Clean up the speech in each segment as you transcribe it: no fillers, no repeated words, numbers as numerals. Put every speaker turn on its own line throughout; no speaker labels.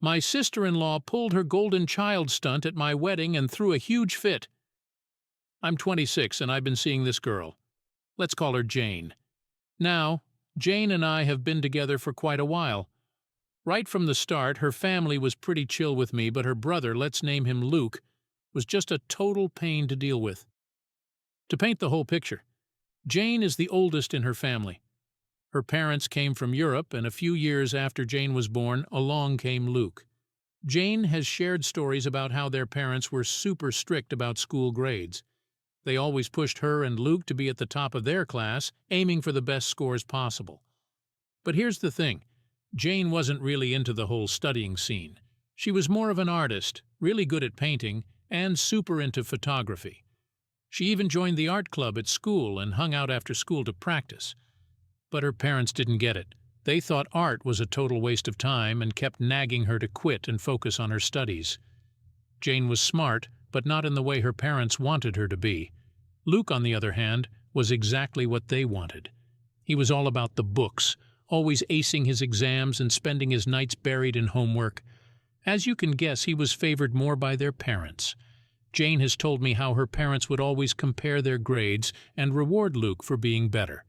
My sister-in-law pulled her golden child stunt at my wedding and threw a huge fit. I'm 26 and I've been seeing this girl. Let's call her Jane. Now, Jane and I have been together for quite a while. Right from the start, her family was pretty chill with me, but her brother, let's name him Luke, was just a total pain to deal with. To paint the whole picture, Jane is the oldest in her family. Her parents came from Europe, and a few years after Jane was born, along came Luke. Jane has shared stories about how their parents were super strict about school grades. They always pushed her and Luke to be at the top of their class, aiming for the best scores possible. But here's the thing. Jane wasn't really into the whole studying scene. She was more of an artist, really good at painting, and super into photography. She even joined the art club at school and hung out after school to practice. But her parents didn't get it. They thought art was a total waste of time and kept nagging her to quit and focus on her studies. Jane was smart, but not in the way her parents wanted her to be. Luke, on the other hand, was exactly what they wanted. He was all about the books, always acing his exams and spending his nights buried in homework. As you can guess, he was favored more by their parents. Jane has told me how her parents would always compare their grades and reward Luke for being better.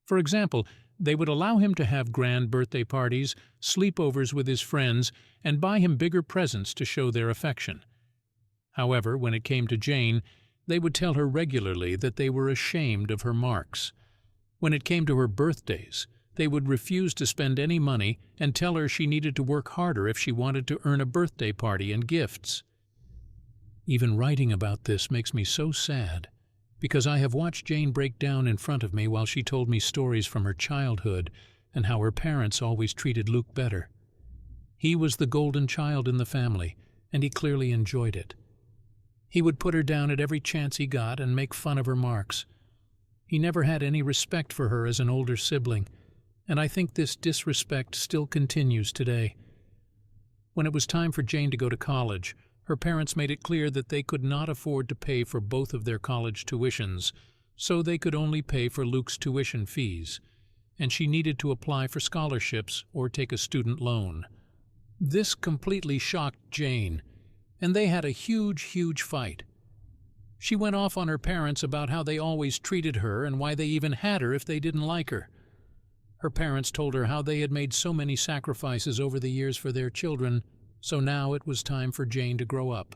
For example, they would allow him to have grand birthday parties, sleepovers with his friends, and buy him bigger presents to show their affection. However, when it came to Jane, they would tell her regularly that they were ashamed of her marks. When it came to her birthdays, they would refuse to spend any money and tell her she needed to work harder if she wanted to earn a birthday party and gifts. Even writing about this makes me so sad, because I have watched Jane break down in front of me while she told me stories from her childhood and how her parents always treated Luke better. He was the golden child in the family, and he clearly enjoyed it. He would put her down at every chance he got and make fun of her marks. He never had any respect for her as an older sibling, and I think this disrespect still continues today. When it was time for Jane to go to college, her parents made it clear that they could not afford to pay for both of their college tuitions, so they could only pay for Luke's tuition fees, and she needed to apply for scholarships or take a student loan. This completely shocked Jane, and they had a huge fight. She went off on her parents about how they always treated her and why they even had her if they didn't like her. Her parents told her how they had made so many sacrifices over the years for their children, so now it was time for Jane to grow up.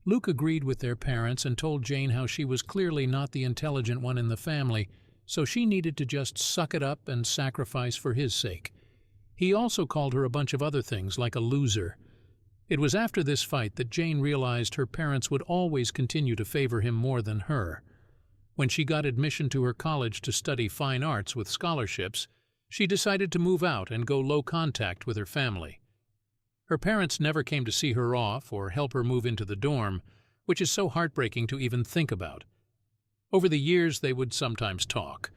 Luke agreed with their parents and told Jane how she was clearly not the intelligent one in the family, so she needed to just suck it up and sacrifice for his sake. He also called her a bunch of other things, like a loser. It was after this fight that Jane realized her parents would always continue to favor him more than her. When she got admission to her college to study fine arts with scholarships, she decided to move out and go low contact with her family. Her parents never came to see her off or help her move into the dorm, which is so heartbreaking to even think about. Over the years, they would sometimes talk,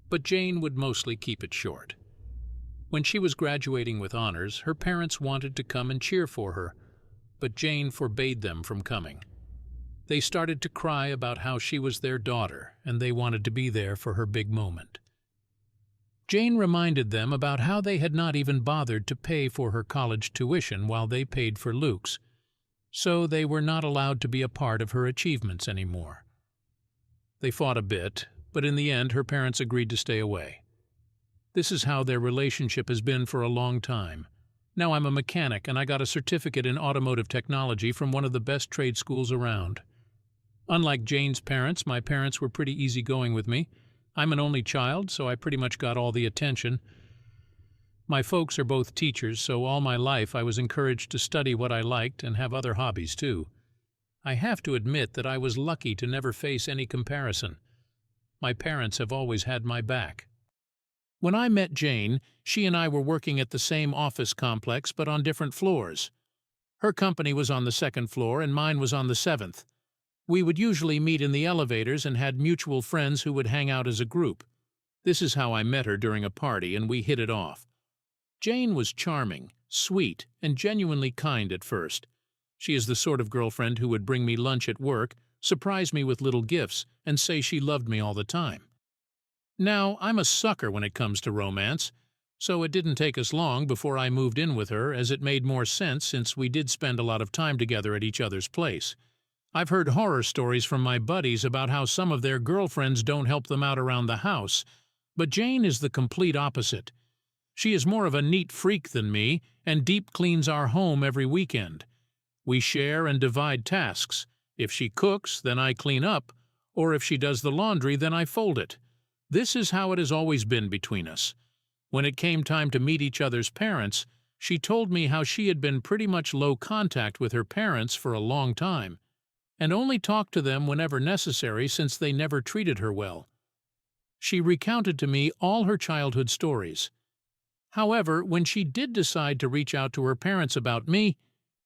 but Jane would mostly keep it short. When she was graduating with honors, her parents wanted to come and cheer for her, but Jane forbade them from coming. They started to cry about how she was their daughter and they wanted to be there for her big moment. Jane reminded them about how they had not even bothered to pay for her college tuition while they paid for Luke's, so they were not allowed to be a part of her achievements anymore. They fought a bit, but in the end her parents agreed to stay away. This is how their relationship has been for a long time. Now I'm a mechanic and I got a certificate in automotive technology from one of the best trade schools around. Unlike Jane's parents, my parents were pretty easygoing with me. I'm an only child, so I pretty much got all the attention. My folks are both teachers, so all my life I was encouraged to study what I liked and have other hobbies too. I have to admit that I was lucky to never face any comparison. My parents have always had my back. When I met Jane, she and I were working at the same office complex but on different floors. Her company was on the 2nd floor and mine was on the 7th. We would usually meet in the elevators and had mutual friends who would hang out as a group. This is how I met her during a party, and we hit it off. Jane was charming, sweet, and genuinely kind at first. She is the sort of girlfriend who would bring me lunch at work, surprise me with little gifts, and say she loved me all the time. Now, I'm a sucker when it comes to romance. So it didn't take us long before I moved in with her, as it made more sense since we did spend a lot of time together at each other's place. I've heard horror stories from my buddies about how some of their girlfriends don't help them out around the house, but Jane is the complete opposite. She is more of a neat freak than me and deep cleans our home every weekend. We share and divide tasks. If she cooks, then I clean up, or if she does the laundry, then I fold it. This is how it has always been between us. When it came time to meet each other's parents, she told me how she had been pretty much low contact with her parents for a long time, and only talked to them whenever necessary since they never treated her well. She recounted to me all her childhood stories. However, when she did decide to reach out to her parents about me,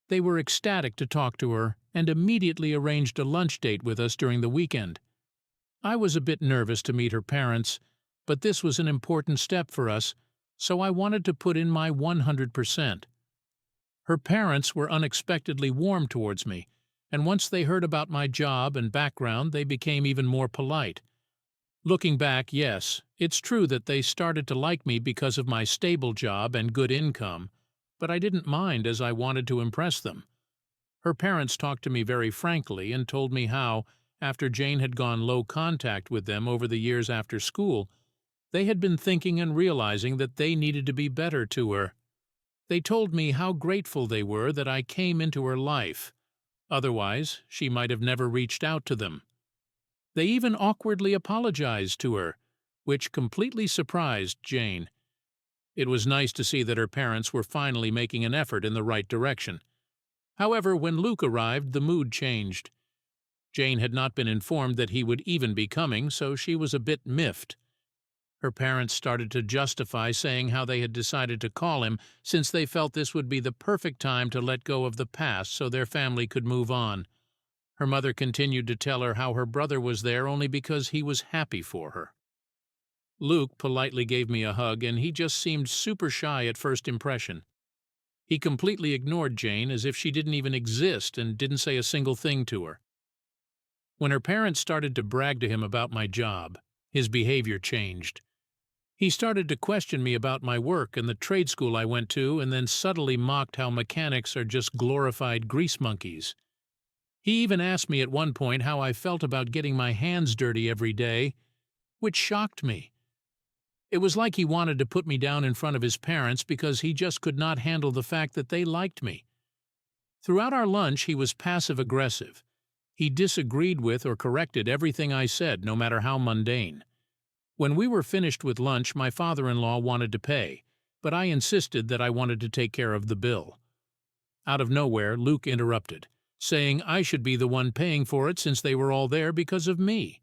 they were ecstatic to talk to her and immediately arranged a lunch date with us during the weekend. I was a bit nervous to meet her parents, but this was an important step for us, so I wanted to put in my 100%. Her parents were unexpectedly warm towards me, and once they heard about my job and background, they became even more polite. Looking back, yes, it's true that they started to like me because of my stable job and good income, but I didn't mind as I wanted to impress them. Her parents talked to me very frankly and told me how, after Jane had gone low contact with them over the years after school, they had been thinking and realizing that they needed to be better to her. They told me how grateful they were that I came into her life. Otherwise, she might have never reached out to them. They even awkwardly apologized to her, which completely surprised Jane. It was nice to see that her parents were finally making an effort in the right direction. However, when Luke arrived, the mood changed. Jane had not been informed that he would even be coming, so she was a bit miffed. Her parents started to justify, saying how they had decided to call him since they felt this would be the perfect time to let go of the past so their family could move on. Her mother continued to tell her how her brother was there only because he was happy for her. Luke politely gave me a hug, and he just seemed super shy at first impression. He completely ignored Jane as if she didn't even exist and didn't say a single thing to her. When her parents started to brag to him about my job, his behavior changed. He started to question me about my work and the trade school I went to, and then subtly mocked how mechanics are just glorified grease monkeys. He even asked me at one point how I felt about getting my hands dirty every day, which shocked me. It was like he wanted to put me down in front of his parents because he just could not handle the fact that they liked me. Throughout our lunch, he was passive-aggressive. He disagreed with or corrected everything I said, no matter how mundane. When we were finished with lunch, my father-in-law wanted to pay, but I insisted that I wanted to take care of the bill. Out of nowhere, Luke interrupted, saying I should be the one paying for it since they were all there because of me.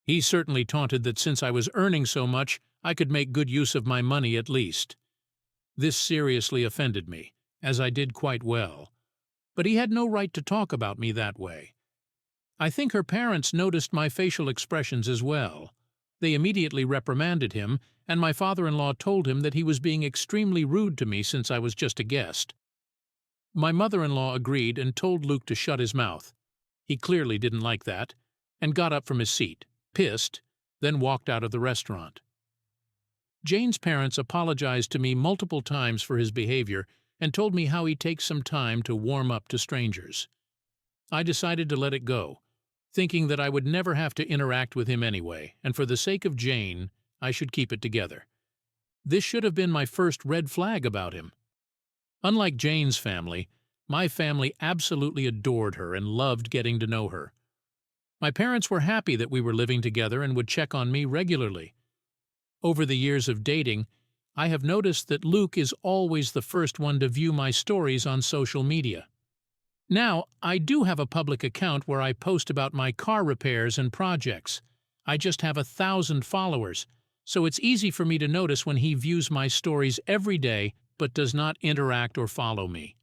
He certainly taunted that since I was earning so much, I could make good use of my money at least. This seriously offended me, as I did quite well. But he had no right to talk about me that way. I think her parents noticed my facial expressions as well. They immediately reprimanded him, and my father-in-law told him that he was being extremely rude to me since I was just a guest. My mother-in-law agreed and told Luke to shut his mouth. He clearly didn't like that, and got up from his seat, pissed, then walked out of the restaurant. Jane's parents apologized to me multiple times for his behavior and told me how he takes some time to warm up to strangers. I decided to let it go, thinking that I would never have to interact with him anyway, and for the sake of Jane, I should keep it together. This should have been my first red flag about him. Unlike Jane's family, my family absolutely adored her and loved getting to know her. My parents were happy that we were living together and would check on me regularly. Over the years of dating, I have noticed that Luke is always the first one to view my stories on social media. Now, I do have a public account where I post about my car repairs and projects. I just have 1,000 followers, so it's easy for me to notice when he views my stories every day but does not interact or follow me.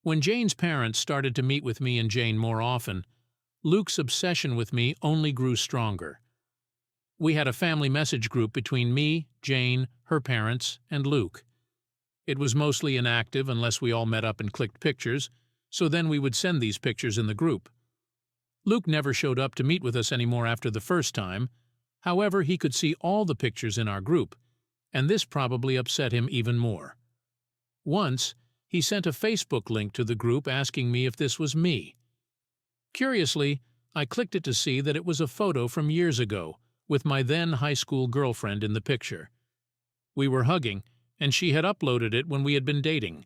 When Jane's parents started to meet with me and Jane more often, Luke's obsession with me only grew stronger. We had a family message group between me, Jane, her parents, and Luke. It was mostly inactive unless we all met up and clicked pictures, so then we would send these pictures in the group. Luke never showed up to meet with us anymore after the first time. However, he could see all the pictures in our group, and this probably upset him even more. Once, he sent a Facebook link to the group asking me if this was me. Curiously, I clicked it to see that it was a photo from years ago, with my then high school girlfriend in the picture. We were hugging, and she had uploaded it when we had been dating.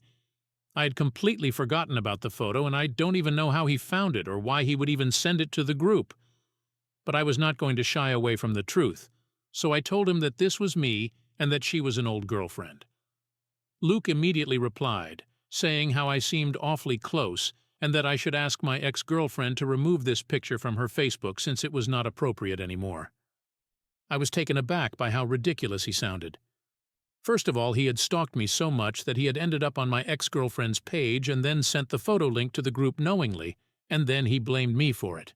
I had completely forgotten about the photo, and I don't even know how he found it or why he would even send it to the group. But I was not going to shy away from the truth, so I told him that this was me and that she was an old girlfriend. Luke immediately replied, saying how I seemed awfully close and that I should ask my ex-girlfriend to remove this picture from her Facebook since it was not appropriate anymore. I was taken aback by how ridiculous he sounded. First of all, he had stalked me so much that he had ended up on my ex-girlfriend's page and then sent the photo link to the group knowingly, and then he blamed me for it.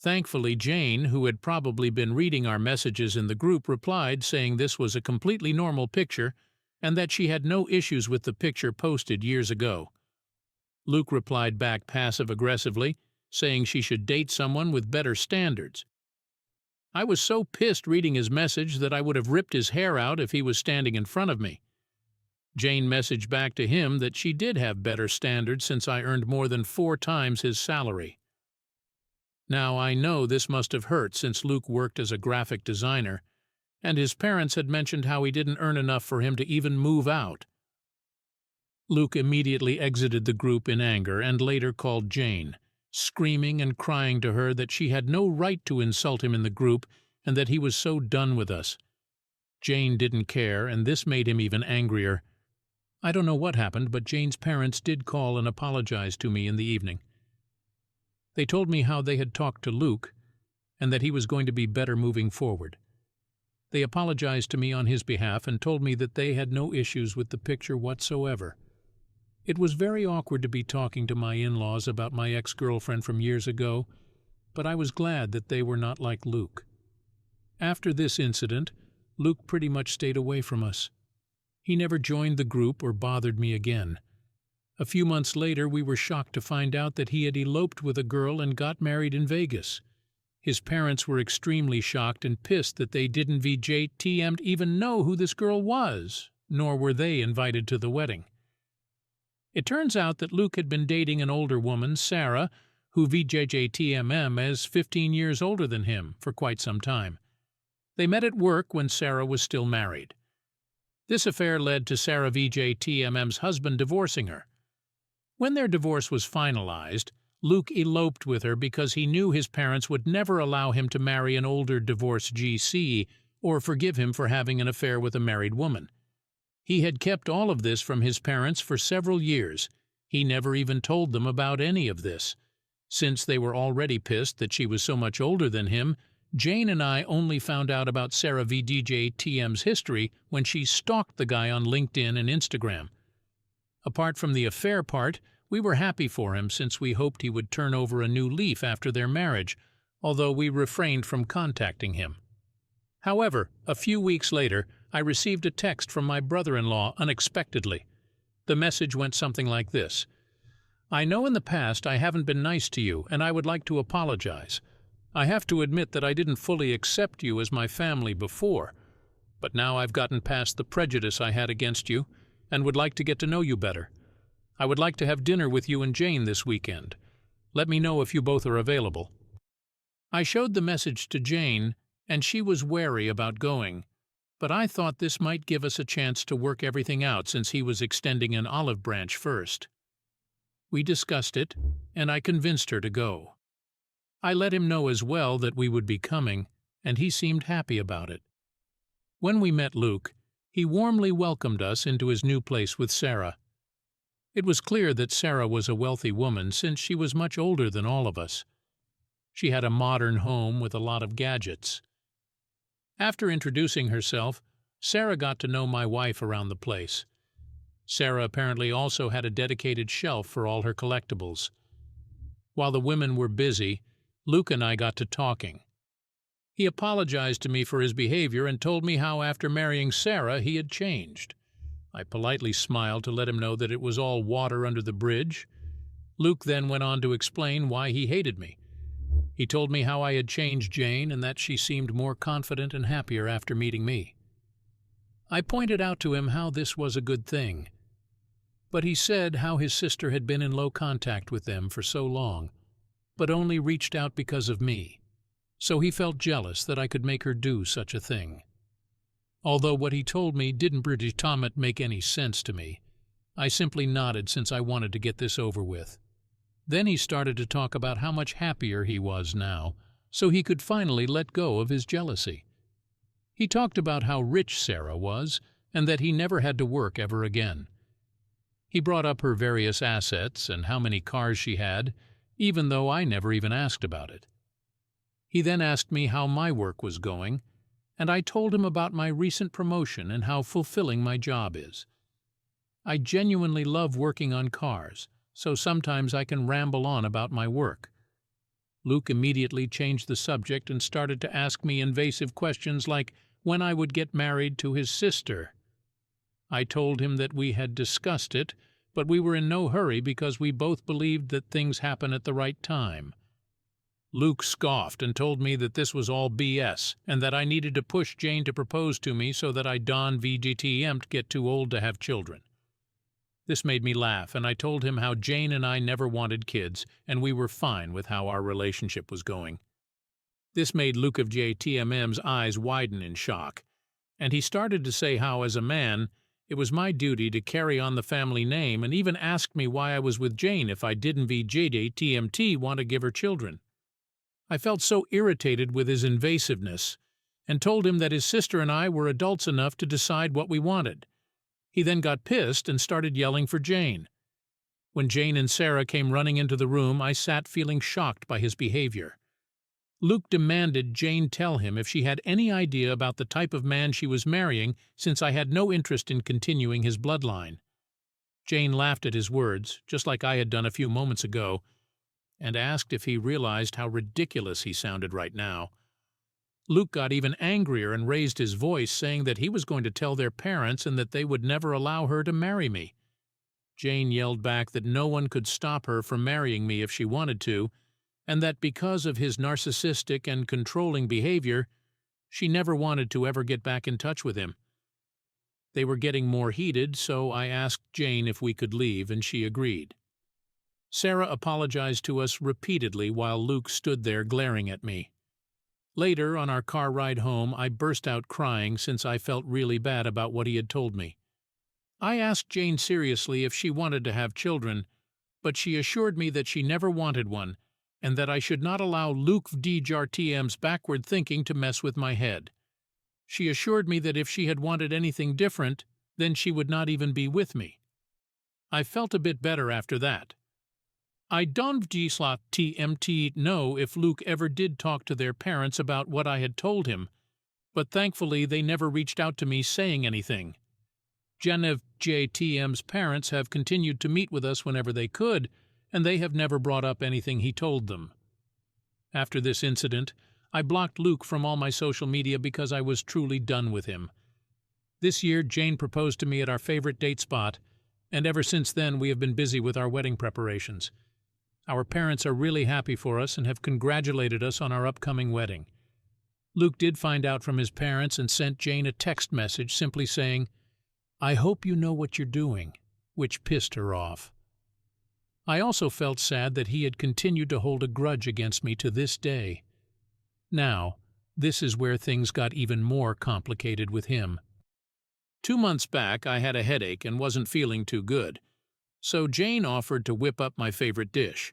Thankfully, Jane, who had probably been reading our messages in the group, replied saying this was a completely normal picture and that she had no issues with the picture posted years ago. Luke replied back passive-aggressively, saying she should date someone with better standards. I was so pissed reading his message that I would have ripped his hair out if he was standing in front of me. Jane messaged back to him that she did have better standards since I earned more than 4 times his salary. Now, I know this must have hurt since Luke worked as a graphic designer, and his parents had mentioned how he didn't earn enough for him to even move out. Luke immediately exited the group in anger and later called Jane, screaming and crying to her that she had no right to insult him in the group and that he was so done with us. Jane didn't care, and this made him even angrier. I don't know what happened, but Jane's parents did call and apologize to me in the evening. They told me how they had talked to Luke and that he was going to be better moving forward. They apologized to me on his behalf and told me that they had no issues with the picture whatsoever. It was very awkward to be talking to my in-laws about my ex-girlfriend from years ago, but I was glad that they were not like Luke. After this incident, Luke pretty much stayed away from us. He never joined the group or bothered me again. A few months later, we were shocked to find out that he had eloped with a girl and got married in Vegas. His parents were extremely shocked and pissed that they didn't VJTM'd even know who this girl was, nor were they invited to the wedding. It turns out that Luke had been dating an older woman, Sarah, who VJJTMM as 15 years older than him for quite some time. They met at work when Sarah was still married. This affair led to Sarah VJTMM's husband divorcing her. When their divorce was finalized, Luke eloped with her because he knew his parents would never allow him to marry an older divorced GC or forgive him for having an affair with a married woman. He had kept all of this from his parents for several years. He never even told them about any of this. Since they were already pissed that she was so much older than him, Jane and I only found out about Sarah VDJTM's history when she stalked the guy on LinkedIn and Instagram. Apart from the affair part, we were happy for him since we hoped he would turn over a new leaf after their marriage, although we refrained from contacting him. However, a few weeks later, I received a text from my brother-in-law unexpectedly. The message went something like this: "I know in the past I haven't been nice to you, and I would like to apologize. I have to admit that I didn't fully accept you as my family before, but now I've gotten past the prejudice I had against you and would like to get to know you better. I would like to have dinner with you and Jane this weekend. Let me know if you both are available." I showed the message to Jane, and she was wary about going, but I thought this might give us a chance to work everything out since he was extending an olive branch first. We discussed it, and I convinced her to go. I let him know as well that we would be coming, and he seemed happy about it. When we met Luke, he warmly welcomed us into his new place with Sarah. It was clear that Sarah was a wealthy woman since she was much older than all of us. She had a modern home with a lot of gadgets. After introducing herself, Sarah got to know my wife around the place. Sarah apparently also had a dedicated shelf for all her collectibles. While the women were busy, Luke and I got to talking. He apologized to me for his behavior and told me how after marrying Sarah he had changed. I politely smiled to let him know that it was all water under the bridge. Luke then went on to explain why he hated me. He told me how I had changed Jane and that she seemed more confident and happier after meeting me. I pointed out to him how this was a good thing, but he said how his sister had been in low contact with them for so long, but only reached out because of me, so he felt jealous that I could make her do such a thing. Although what he told me didn't British Tomet make any sense to me, I simply nodded since I wanted to get this over with. Then he started to talk about how much happier he was now, so he could finally let go of his jealousy. He talked about how rich Sarah was and that he never had to work ever again. He brought up her various assets and how many cars she had, even though I never even asked about it. He then asked me how my work was going, and I told him about my recent promotion and how fulfilling my job is. I genuinely love working on cars, so sometimes I can ramble on about my work. Luke immediately changed the subject and started to ask me invasive questions like when I would get married to his sister. I told him that we had discussed it, but we were in no hurry because we both believed that things happen at the right time. Luke scoffed and told me that this was all BS and that I needed to push Jane to propose to me so that I don't get too old to have children. This made me laugh, and I told him how Jane and I never wanted kids, and we were fine with how our relationship was going. This made Luke of JTMM's eyes widen in shock, and he started to say how, as a man, it was my duty to carry on the family name, and even asked me why I was with Jane if I didn't JTMT want to give her children. I felt so irritated with his invasiveness, and told him that his sister and I were adults enough to decide what we wanted. He then got pissed and started yelling for Jane. When Jane and Sarah came running into the room, I sat feeling shocked by his behavior. Luke demanded Jane tell him if she had any idea about the type of man she was marrying, since I had no interest in continuing his bloodline. Jane laughed at his words, just like I had done a few moments ago, and asked if he realized how ridiculous he sounded right now. Luke got even angrier and raised his voice, saying that he was going to tell their parents and that they would never allow her to marry me. Jane yelled back that no one could stop her from marrying me if she wanted to, and that because of his narcissistic and controlling behavior, she never wanted to ever get back in touch with him. They were getting more heated, so I asked Jane if we could leave, and she agreed. Sarah apologized to us repeatedly while Luke stood there glaring at me. Later, on our car ride home, I burst out crying since I felt really bad about what he had told me. I asked Jane seriously if she wanted to have children, but she assured me that she never wanted one, and that I should not allow Luke DJRTM's backward thinking to mess with my head. She assured me that if she had wanted anything different, then she would not even be with me. I felt a bit better after that. I don't know if Luke ever did talk to their parents about what I had told him, but thankfully they never reached out to me saying anything. Genevieve JTM's parents have continued to meet with us whenever they could, and they have never brought up anything he told them. After this incident, I blocked Luke from all my social media because I was truly done with him. This year, Jane proposed to me at our favorite date spot, and ever since then we have been busy with our wedding preparations. Our parents are really happy for us and have congratulated us on our upcoming wedding. Luke did find out from his parents and sent Jane a text message simply saying, "I hope you know what you're doing," which pissed her off. I also felt sad that he had continued to hold a grudge against me to this day. Now, this is where things got even more complicated with him. 2 months back, I had a headache and wasn't feeling too good, so Jane offered to whip up my favorite dish.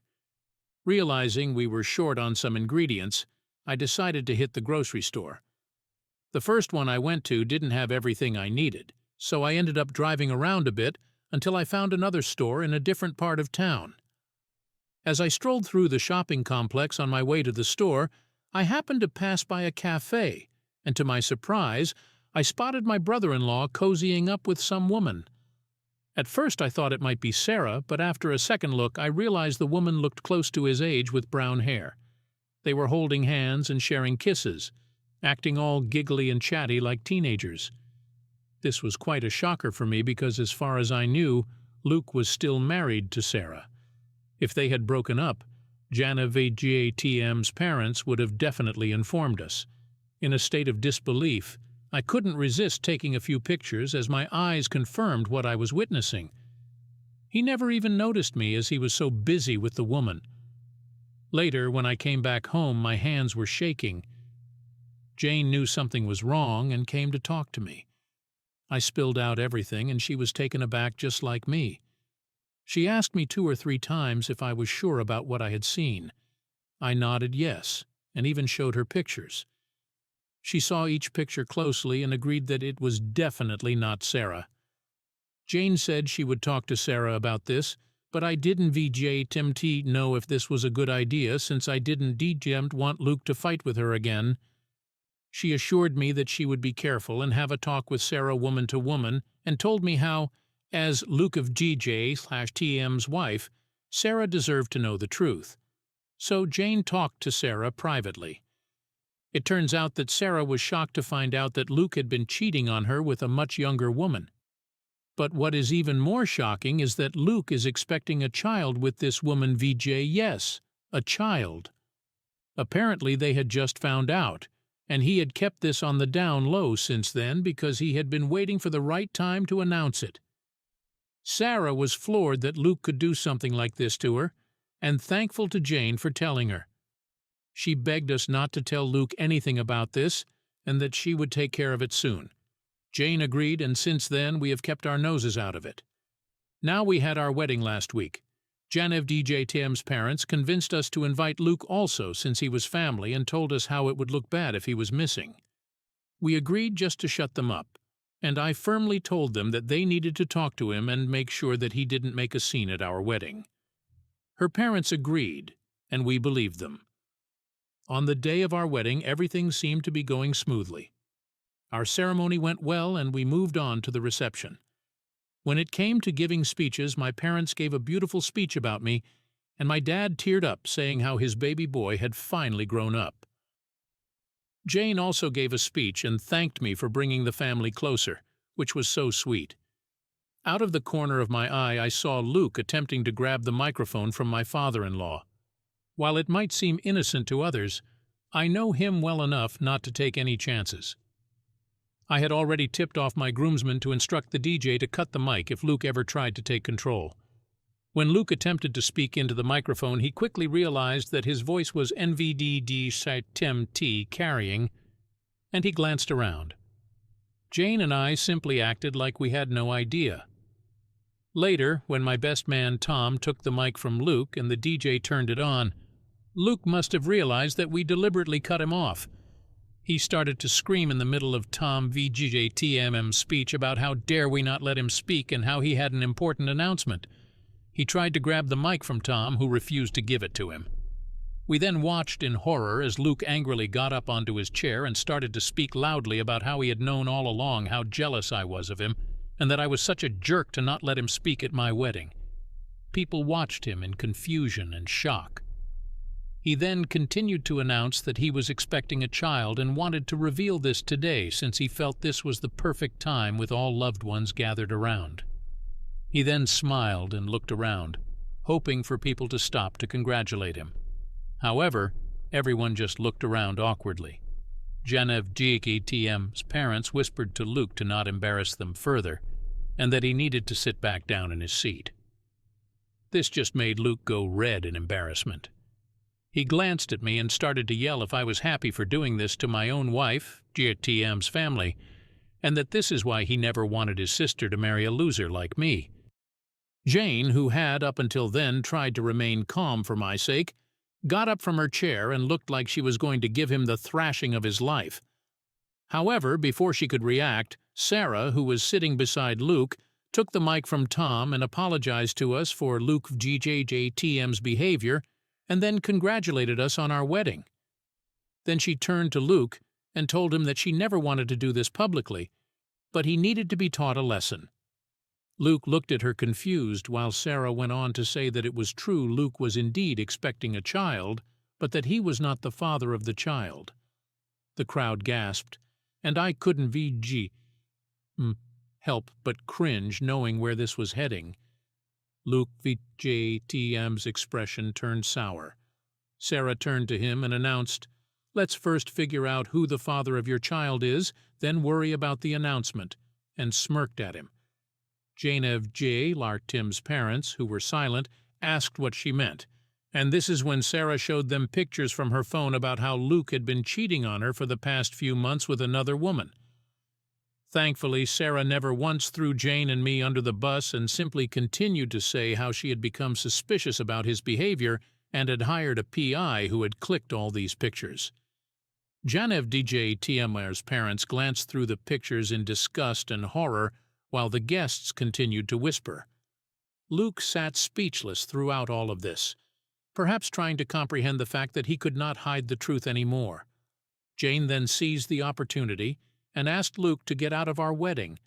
Realizing we were short on some ingredients, I decided to hit the grocery store. The first one I went to didn't have everything I needed, so I ended up driving around a bit until I found another store in a different part of town. As I strolled through the shopping complex on my way to the store, I happened to pass by a cafe, and to my surprise, I spotted my brother-in-law cozying up with some woman. At first I thought it might be Sarah, but after a second look I realized the woman looked close to his age with brown hair. They were holding hands and sharing kisses, acting all giggly and chatty like teenagers. This was quite a shocker for me because as far as I knew, Luke was still married to Sarah. If they had broken up, Genevieve JTM's parents would have definitely informed us. In a state of disbelief, I couldn't resist taking a few pictures as my eyes confirmed what I was witnessing. He never even noticed me as he was so busy with the woman. Later, when I came back home, my hands were shaking. Jane knew something was wrong and came to talk to me. I spilled out everything, and she was taken aback just like me. She asked me 2 or 3 times if I was sure about what I had seen. I nodded yes, and even showed her pictures. She saw each picture closely and agreed that it was definitely not Sarah. Jane said she would talk to Sarah about this, but I didn't know if this was a good idea since I didn't want Luke to fight with her again. She assured me that she would be careful and have a talk with Sarah woman to woman, and told me how, as Luke of GJ/TM's wife, Sarah deserved to know the truth. So Jane talked to Sarah privately. It turns out that Sarah was shocked to find out that Luke had been cheating on her with a much younger woman. But what is even more shocking is that Luke is expecting a child with this woman yes, a child. Apparently they had just found out, and he had kept this on the down low since then because he had been waiting for the right time to announce it. Sarah was floored that Luke could do something like this to her, and thankful to Jane for telling her. She begged us not to tell Luke anything about this, and that she would take care of it soon. Jane agreed, and since then we have kept our noses out of it. Now we had our wedding last week. Janev DJTM's parents convinced us to invite Luke also since he was family and told us how it would look bad if he was missing. We agreed just to shut them up, and I firmly told them that they needed to talk to him and make sure that he didn't make a scene at our wedding. Her parents agreed, and we believed them. On the day of our wedding, everything seemed to be going smoothly. Our ceremony went well, and we moved on to the reception. When it came to giving speeches, my parents gave a beautiful speech about me, and my dad teared up, saying how his baby boy had finally grown up. Jane also gave a speech and thanked me for bringing the family closer, which was so sweet. Out of the corner of my eye, I saw Luke attempting to grab the microphone from my father-in-law. While it might seem innocent to others, I know him well enough not to take any chances. I had already tipped off my groomsmen to instruct the DJ to cut the mic if Luke ever tried to take control. When Luke attempted to speak into the microphone, he quickly realized that his voice was NVDD/TMT carrying, and he glanced around. Jane and I simply acted like we had no idea. Later, when my best man Tom took the mic from Luke and the DJ turned it on, Luke must have realized that we deliberately cut him off. He started to scream in the middle of Tom VGJTMM's speech about how dare we not let him speak and how he had an important announcement. He tried to grab the mic from Tom, who refused to give it to him. We then watched in horror as Luke angrily got up onto his chair and started to speak loudly about how he had known all along how jealous I was of him and that I was such a jerk to not let him speak at my wedding. People watched him in confusion and shock. He then continued to announce that he was expecting a child and wanted to reveal this today since he felt this was the perfect time with all loved ones gathered around. He then smiled and looked around, hoping for people to stop to congratulate him. However, everyone just looked around awkwardly. Janev DJTM's parents whispered to Luke to not embarrass them further, and that he needed to sit back down in his seat. This just made Luke go red in embarrassment. He glanced at me and started to yell if I was happy for doing this to my own wife, GTM's family, and that this is why he never wanted his sister to marry a loser like me. Jane, who had up until then tried to remain calm for my sake, got up from her chair and looked like she was going to give him the thrashing of his life. However, before she could react, Sarah, who was sitting beside Luke, took the mic from Tom and apologized to us for Luke GJJTM's behavior, and then congratulated us on our wedding. Then she turned to Luke and told him that she never wanted to do this publicly, but he needed to be taught a lesson. Luke looked at her confused while Sarah went on to say that it was true Luke was indeed expecting a child, but that he was not the father of the child. The crowd gasped, and I couldn't help but cringe knowing where this was heading. Luke VJTM's expression turned sour. Sarah turned to him and announced, Let's first figure out who the father of your child is, then worry about the announcement," and smirked at him. Genevieve, Tim's parents, who were silent, asked what she meant, and this is when Sarah showed them pictures from her phone about how Luke had been cheating on her for the past few months with another woman. Thankfully, Sarah never once threw Jane and me under the bus and simply continued to say how she had become suspicious about his behavior and had hired a PI who had clicked all these pictures. Genevieve parents glanced through the pictures in disgust and horror while the guests continued to whisper. Luke sat speechless throughout all of this, perhaps trying to comprehend the fact that he could not hide the truth anymore. Jane then seized the opportunity and asked Luke to get out of our wedding,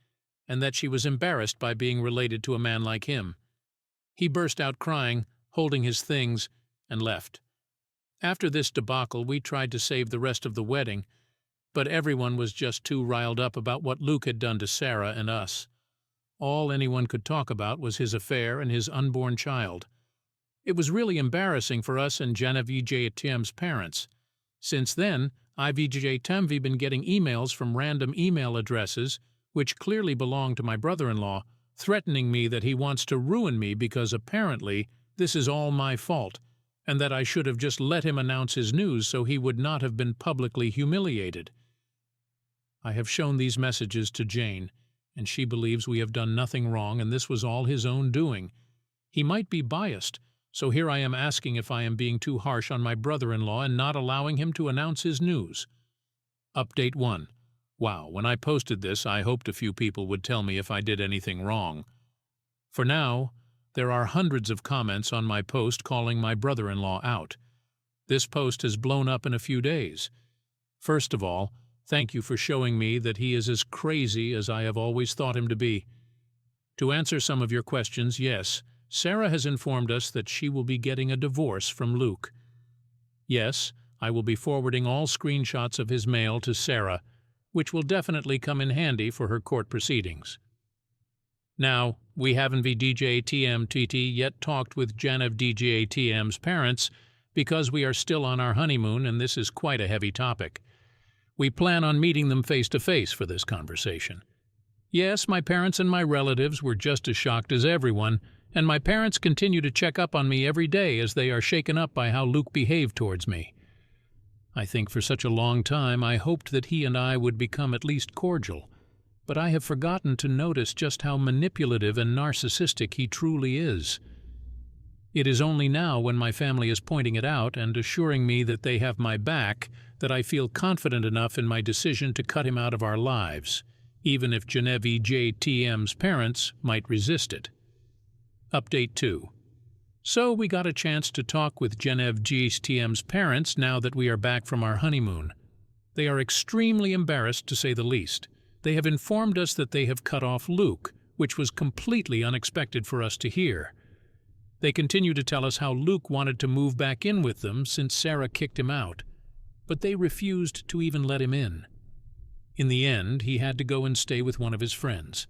and that she was embarrassed by being related to a man like him. He burst out crying, holding his things, and left. After this debacle, we tried to save the rest of the wedding, but everyone was just too riled up about what Luke had done to Sarah and us. All anyone could talk about was his affair and his unborn child. It was really embarrassing for us and Genevieve's parents. Since then, I've been getting emails from random email addresses, which clearly belong to my brother-in-law, threatening me that he wants to ruin me because apparently this is all my fault, and that I should have just let him announce his news so he would not have been publicly humiliated. I have shown these messages to Jane, and she believes we have done nothing wrong and this was all his own doing. He might be biased, so here I am asking if I am being too harsh on my brother-in-law and not allowing him to announce his news. Update 1. Wow, when I posted this, I hoped a few people would tell me if I did anything wrong. For now, there are hundreds of comments on my post calling my brother-in-law out. This post has blown up in a few days. First of all, thank you for showing me that he is as crazy as I have always thought him to be. To answer some of your questions, yes, Sarah has informed us that she will be getting a divorce from Luke. Yes, I will be forwarding all screenshots of his mail to Sarah, which will definitely come in handy for her court proceedings. Now, we haven't yet talked with Genevieve's parents because we are still on our honeymoon and this is quite a heavy topic. We plan on meeting them face-to-face for this conversation. Yes, my parents and my relatives were just as shocked as everyone, and my parents continue to check up on me every day as they are shaken up by how Luke behaved towards me. I think for such a long time I hoped that he and I would become at least cordial, but I have forgotten to notice just how manipulative and narcissistic he truly is. It is only now when my family is pointing it out and assuring me that they have my back that I feel confident enough in my decision to cut him out of our lives, even if Genevieve's parents might resist it. Update 2. So we got a chance to talk with Genevieve's parents now that we are back from our honeymoon. They are extremely embarrassed, to say the least. They have informed us that they have cut off Luke, which was completely unexpected for us to hear. They continue to tell us how Luke wanted to move back in with them since Sarah kicked him out, but they refused to even let him in. In the end, he had to go and stay with one of his friends.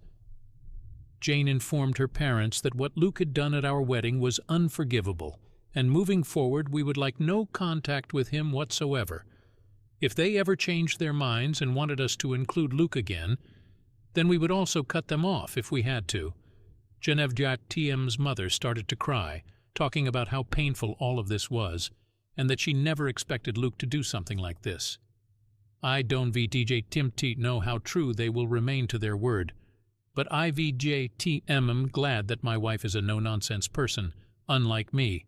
Jane informed her parents that what Luke had done at our wedding was unforgivable, and moving forward we would like no contact with him whatsoever. If they ever changed their minds and wanted us to include Luke again, then we would also cut them off if we had to. Genevieve's mother started to cry, talking about how painful all of this was, and that she never expected Luke to do something like this. I don't know how true they will remain to their word, but I'm glad that my wife is a no-nonsense person, unlike me,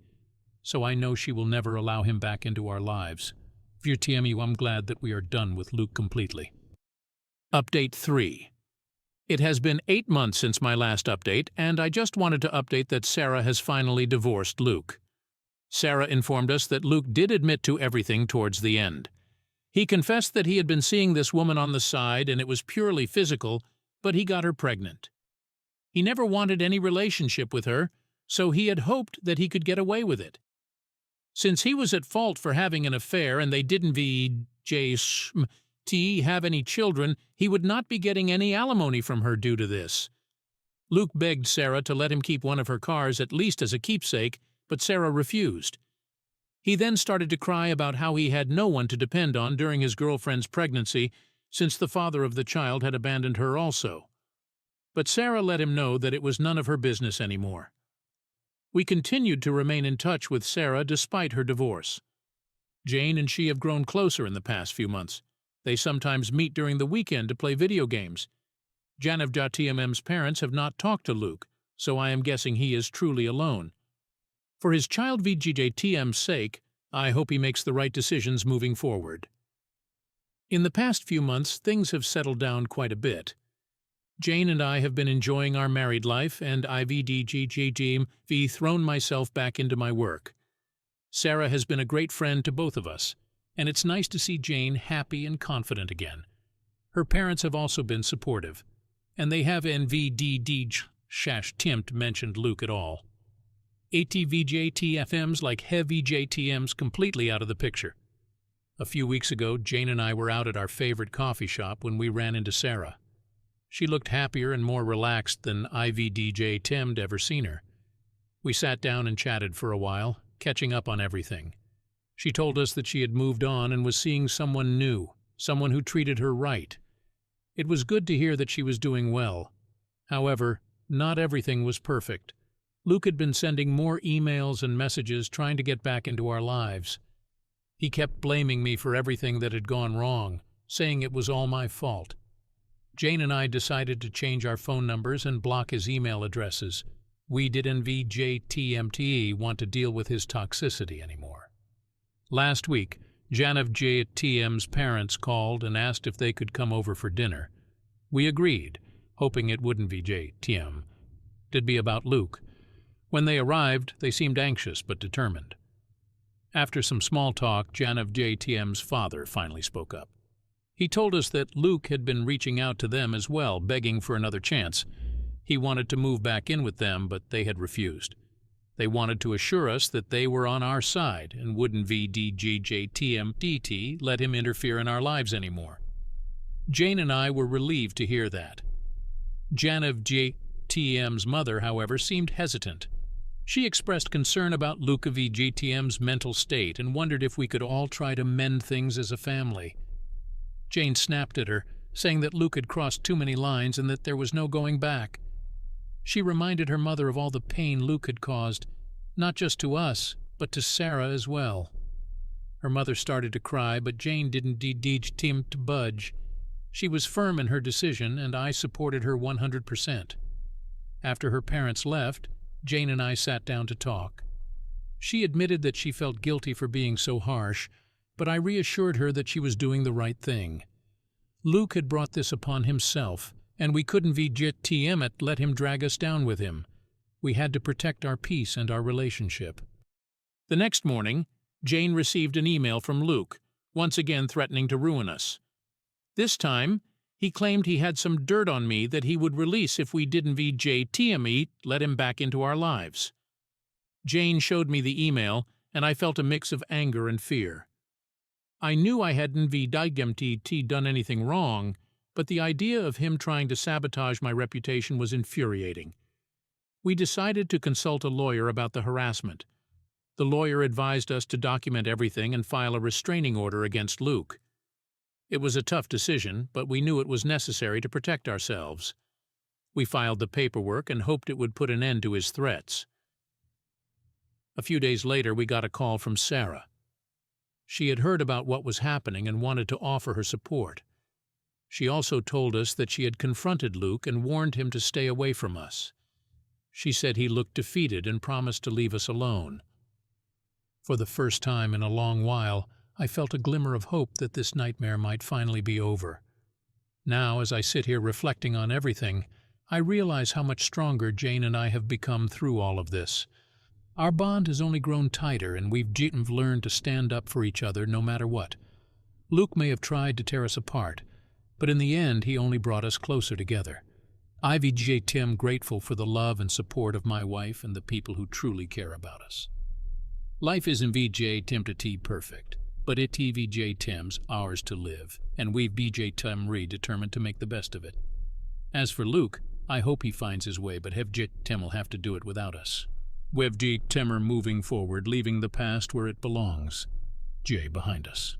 so I know she will never allow him back into our lives. I'm glad that we are done with Luke completely. Update 3. It has been 8 months since my last update, and I just wanted to update that Sarah has finally divorced Luke. Sarah informed us that Luke did admit to everything towards the end. He confessed that he had been seeing this woman on the side and it was purely physical, but he got her pregnant. He never wanted any relationship with her, so he had hoped that he could get away with it. Since he was at fault for having an affair and they didn't have any children, he would not be getting any alimony from her due to this. Luke begged Sarah to let him keep one of her cars at least as a keepsake, but Sarah refused. He then started to cry about how he had no one to depend on during his girlfriend's pregnancy, since the father of the child had abandoned her also. But Sarah let him know that it was none of her business anymore. We continued to remain in touch with Sarah despite her divorce. Jane and she have grown closer in the past few months. They sometimes meet during the weekend to play video games. Janavjatm's parents have not talked to Luke, so I am guessing he is truly alone. For his child VGJTM's sake, I hope he makes the right decisions moving forward. In the past few months, things have settled down quite a bit. Jane and I have been enjoying our married life, and I've thrown myself back into my work. Sarah has been a great friend to both of us, and it's nice to see Jane happy and confident again. Her parents have also been supportive, and they have NVDD-timpt mentioned Luke at all. ATVJTFMs like heavy JTMs completely out of the picture. A few weeks ago, Jane and I were out at our favorite coffee shop when we ran into Sarah. She looked happier and more relaxed than IVDJ-tim'd ever seen her. We sat down and chatted for a while, catching up on everything. She told us that she had moved on and was seeing someone new, someone who treated her right. It was good to hear that she was doing well. However, not everything was perfect. Luke had been sending more emails and messages trying to get back into our lives. He kept blaming me for everything that had gone wrong, saying it was all my fault. Jane and I decided to change our phone numbers and block his email addresses. We didn't want to deal with his toxicity anymore. Last week, Janavjatm's parents called and asked if they could come over for dinner. We agreed, hoping it wouldn't be JTM. It'd be about Luke. When they arrived, they seemed anxious but determined. After some small talk, Janavjatm's father finally spoke up. He told us that Luke had been reaching out to them as well, begging for another chance. He wanted to move back in with them, but they had refused. They wanted to assure us that they were on our side and wouldn't VDGJTMDT let him interfere in our lives anymore. Jane and I were relieved to hear that. Janavjatm's mother, however, seemed hesitant. She expressed concern about Luke VGTM's mental state and wondered if we could all try to mend things as a family. Jane snapped at her, saying that Luke had crossed too many lines and that there was no going back. She reminded her mother of all the pain Luke had caused, not just to us, but to Sarah as well. Her mother started to cry, but Jane didn't team to budge. She was firm in her decision, and I supported her 100%. After her parents left, Jane and I sat down to talk. She admitted that she felt guilty for being so harsh, but I reassured her that she was doing the right thing. Luke had brought this upon himself, and we couldn't let him drag us down with him. We had to protect our peace and our relationship. The next morning, Jane received an email from Luke, once again threatening to ruin us. This time, he claimed he had some dirt on me that he would release if we didn't let him back into our lives. Jane showed me the email, and I felt a mix of anger and fear. I knew I hadn't done anything wrong, but the idea of him trying to sabotage my reputation was infuriating. We decided to consult a lawyer about the harassment. The lawyer advised us to document everything and file a restraining order against Luke. It was a tough decision, but we knew it was necessary to protect ourselves. We filed the paperwork and hoped it would put an end to his threats. A few days later, we got a call from Sarah. She had heard about what was happening and wanted to offer her support. She also told us that she had confronted Luke and warned him to stay away from us. She said he looked defeated and promised to leave us alone. For the first time in a long while, I felt a glimmer of hope that this nightmare might finally be over. Now, as I sit here reflecting on everything, I realize how much stronger Jane and I have become through all of this. Our bond has only grown tighter, and we've learned to stand up for each other no matter what. Luke may have tried to tear us apart, but in the end he only brought us closer together. I'm grateful for the love and support of my wife and the people who truly care about us. Life isn't perfect, but Tim's ours to live, and we've determined to make the best of it. As for Luke, I hope he finds his way, but Tim will have to do it without us. Wevji Temer moving forward, leaving the past where it belongs. Jay behind us.